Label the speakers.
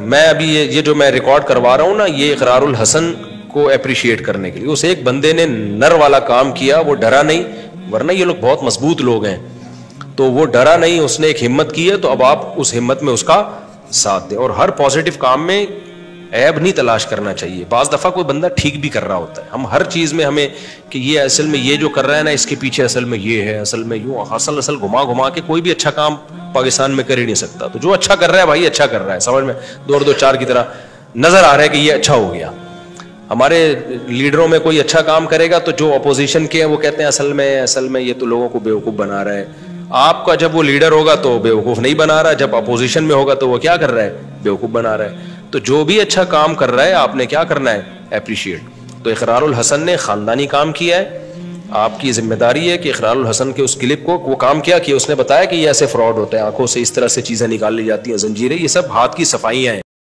Speaker 1: میں ابھی یہ جو میں ریکارڈ کروا رہا ہوں نا، یہ اقرار الحسن کو اپریشیٹ کرنے کے لیے. اس ایک بندے نے نر والا کام کیا، وہ ڈرا نہیں، ورنہ یہ لوگ بہت مضبوط لوگ ہیں، تو وہ ڈرا نہیں، اس نے ایک ہمت کی ہے، تو اب آپ اس ہمت میں اس کا ساتھ دیں. اور ہر پازیٹیو کام میں عیب نہیں تلاش کرنا چاہیے. بعض دفعہ کوئی بندہ ٹھیک بھی کر رہا ہوتا ہے، ہم ہر چیز میں ہمیں کہ یہ اصل میں یہ جو کر رہا ہے نا، اس کے پیچھے اصل میں یہ ہے، اصل میں یوں، اصل گھما کے کوئی بھی اچھا کام پاکستان میں کر ہی نہیں سکتا. تو جو اچھا کر رہا ہے بھائی اچھا کر رہا ہے، سمجھ میں 2-2-4 کی طرح نظر آ رہا ہے کہ یہ اچھا ہو گیا. ہمارے لیڈروں میں کوئی اچھا کام کرے گا تو جو اپوزیشن کے ہیں وہ کہتے ہیں اصل میں یہ تو لوگوں کو بیوقوف بنا رہا ہے. آپ کا جب وہ لیڈر ہوگا تو بیوقوف نہیں بنا رہا، جب اپوزیشن میں ہوگا تو وہ کیا کر رہا ہے؟ بیوقوف بنا رہا ہے. تو جو بھی اچھا کام کر رہا ہے آپ نے کیا کرنا ہے؟ اپریشیٹ. تو اقرار الحسن نے خاندانی کام کیا ہے، آپ کی ذمہ داری ہے کہ اقرار الحسن کے اس کلپ کو، وہ کام کیا اس نے بتایا کہ یہ ایسے فراڈ ہوتا ہے، آنکھوں سے اس طرح سے چیزیں نکال لی جاتی ہیں، زنجیریں، یہ سب ہاتھ کی صفائیاں ہیں.